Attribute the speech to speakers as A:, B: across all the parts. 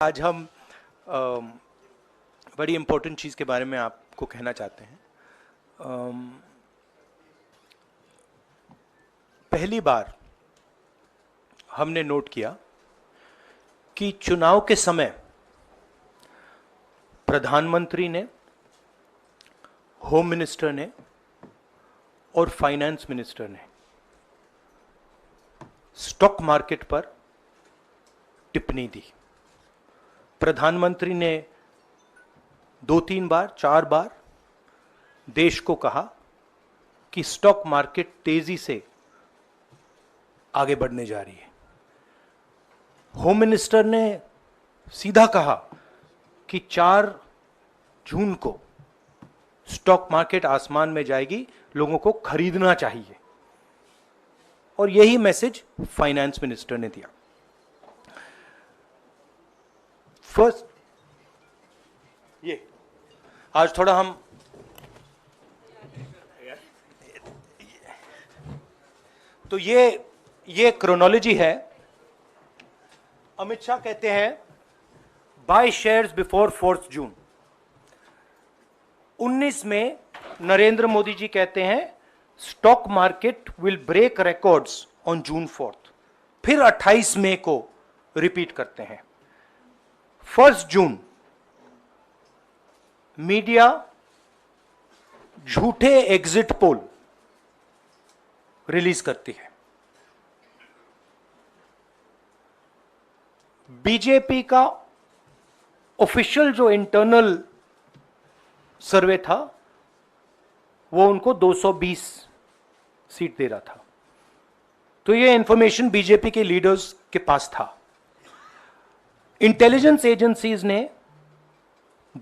A: आज हम बड़ी इम्पोर्टेंट चीज़ के बारे में आपको कहना चाहते हैं। पहली बार हमने नोट किया कि चुनाव के समय प्रधानमंत्री ने, होम मिनिस्टर ने और फाइनेंस मिनिस्टर ने स्टॉक मार्केट पर टिप्पणी दी। प्रधानमंत्री ने 2-3 बार 4 बार देश को कहा कि स्टॉक मार्केट तेजी से आगे बढ़ने जा रही है। होम मिनिस्टर ने सीधा कहा कि 4 जून को स्टॉक मार्केट आसमान में जाएगी, लोगों को खरीदना चाहिए। और यही मैसेज फाइनेंस मिनिस्टर ने दिया। फर्स्ट, ये आज थोड़ा हम तो ये क्रोनोलॉजी है। अमित शाह कहते हैं बाय शेयर्स बिफोर 4 जून। 19 में नरेंद्र मोदी जी कहते हैं stock market will break records on June 4। फिर 28 मई को रिपीट करते हैं। 1 जून मीडिया झूठे एग्जिट पोल रिलीज करती है। बीजेपी का ऑफिशियल जो इंटरनल सर्वे था वो उनको 220 सीट दे रहा था। तो ये इंफॉर्मेशन बीजेपी के लीडर्स के पास था। इंटेलिजेंस एजेंसीज ने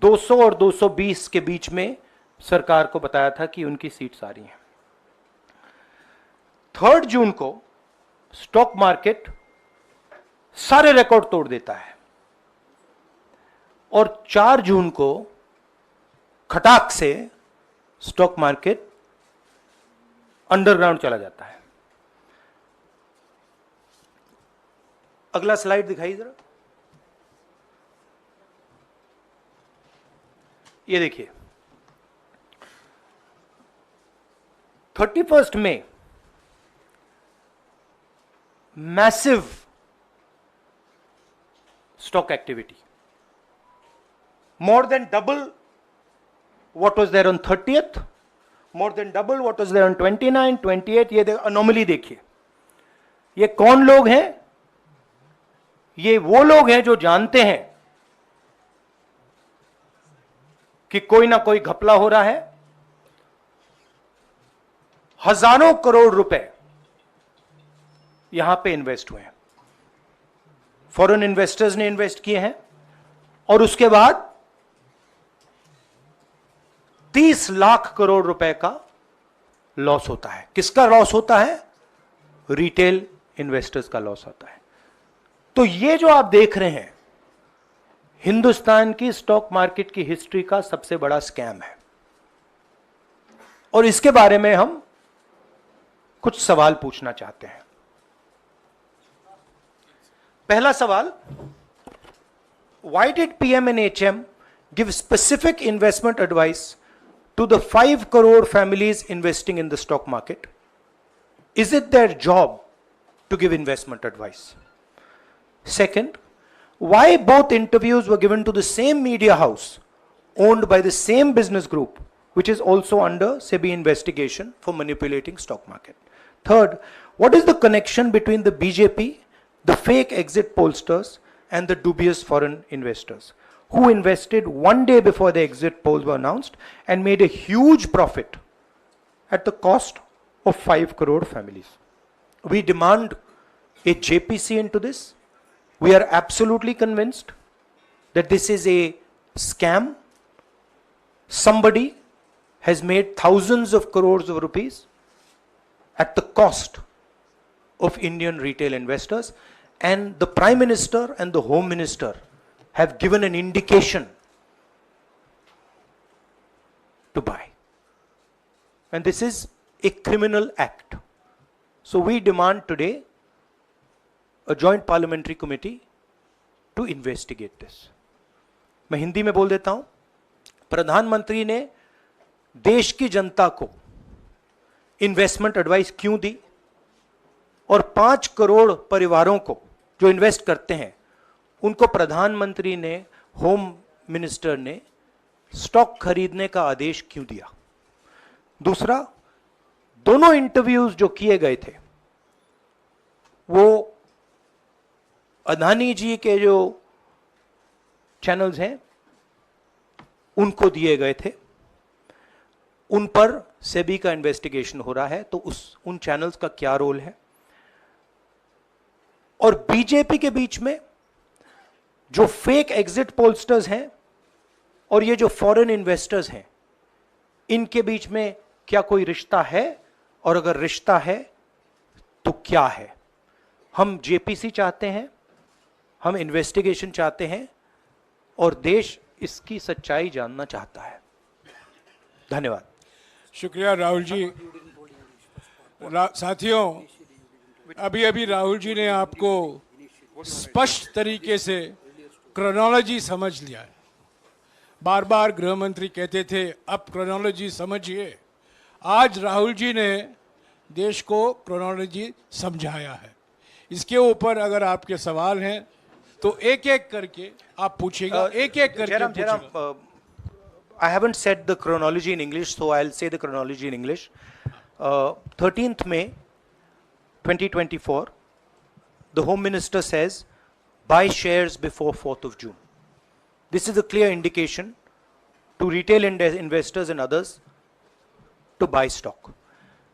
A: 200 और 220 के बीच में सरकार को बताया था कि उनकी सीट्स आ रही हैं। 3 जून को स्टॉक मार्केट सारे रिकॉर्ड तोड़ देता है और 4 जून को खटाक से स्टॉक मार्केट अंडरग्राउंड चला जाता है। अगला स्लाइड दिखाइए जरा। ये देखिए 31 मई massive stock activity, more than double what was there on 30th, more than double what was there on 29, 28। ये अनोमली देखिए। ये कौन लोग हैं? ये वो लोग हैं जो जानते हैं कि कोई ना कोई घपला हो रहा है। हजारों करोड़ रुपए यहां पे इन्वेस्ट हुए हैं, फॉरेन इन्वेस्टर्स ने इन्वेस्ट किए हैं। और उसके बाद 30 लाख करोड़ रुपए का लॉस होता है। किसका लॉस होता है? रिटेल इन्वेस्टर्स का लॉस होता है। तो ये जो आप देख रहे हैं हिंदुस्तान की स्टॉक मार्केट की हिस्ट्री का सबसे बड़ा स्कैम है। और इसके बारे में हम कुछ सवाल पूछना चाहते हैं। पहला सवाल, why did PMNHM give specific investment advice to the 5 crore families investing in the stock market? Is it their job to give investment advice? Second, why both interviews were given to the same media house owned by the same business group which is also under SEBI investigation for manipulating stock market? Third, what is the connection between the BJP, the fake exit pollsters and the dubious foreign investors who invested 1 day before the exit polls were announced and made a huge profit at the cost of 5 crore families? We demand a JPC into this. We are absolutely convinced that this is a scam. Somebody has made thousands of crores of rupees at the cost of Indian retail investors, and the Prime Minister and the Home Minister have given an indication to buy. And this is a criminal act. So we demand today a joint parliamentary committee to investigate this. मैं हिंदी में बोल देता हूं, प्रधानमंत्री ने देश की जनता को इन्वेस्टमेंट एडवाइस क्यों दी और 5 करोड़ परिवारों को जो इन्वेस्ट करते हैं उनको प्रधानमंत्री ने, होम मिनिस्टर ने स्टॉक खरीदने का आदेश क्यों दिया। दूसरा, दोनों इंटरव्यूज जो किए गए थे वो अदानी जी के जो चैनल्स हैं उनको दिए गए थे, उन पर सेबी का इन्वेस्टिगेशन हो रहा है, तो उन चैनल्स का क्या रोल है। और बीजेपी के बीच में जो फेक एग्जिट पोलस्टर्स हैं और ये जो फॉरेन इन्वेस्टर्स हैं, इनके बीच में क्या कोई रिश्ता है, और अगर रिश्ता है तो क्या है। हम जेपीसी चाहते हैं, हम इन्वेस्टिगेशन चाहते हैं और देश इसकी सच्चाई जानना चाहता है। धन्यवाद।
B: शुक्रिया राहुल जी। साथियों, अभी अभी राहुल जी ने आपको स्पष्ट तरीके से क्रोनोलॉजी समझ लिया है। बार बार गृह मंत्री कहते थे अब क्रोनोलॉजी समझिए। आज राहुल जी ने देश को क्रोनोलॉजी समझाया है। इसके ऊपर अगर आपके सवाल हैं तो एक एक करके आप पूछेगा, एक एक करके पूछेगा।
A: I haven't said the chronology in English, so I'll say the chronology in English. 13th May 2024, the Home Minister says, buy shares before 4th of June. This is a clear indication to retail investors and others to buy stock.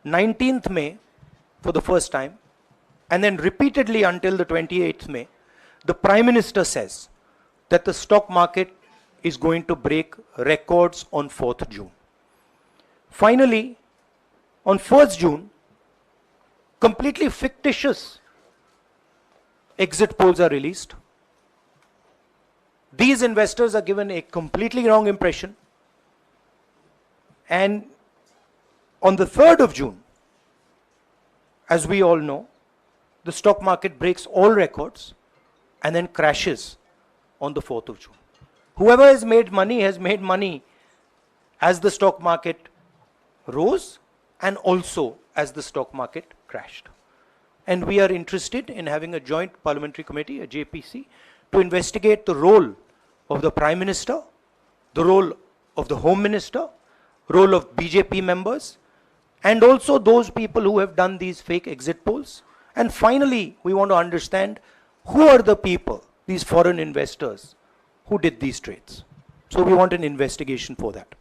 A: 19th May, for the first time, and then repeatedly until the 28th May, the Prime Minister says that the stock market is going to break records on 4th June. Finally, on 1st June, completely fictitious exit polls are released. These investors are given a completely wrong impression. And on the 3rd of June, as we all know, the stock market breaks all records and then crashes on the 4th of June. Whoever has made money as the stock market rose and also as the stock market crashed. And we are interested in having a joint parliamentary committee, a JPC, to investigate the role of the Prime Minister, the role of the Home Minister, role of BJP members, and also those people who have done these fake exit polls. And finally, we want to understand who are the people, these foreign investors, who did these trades. So we want an investigation for that.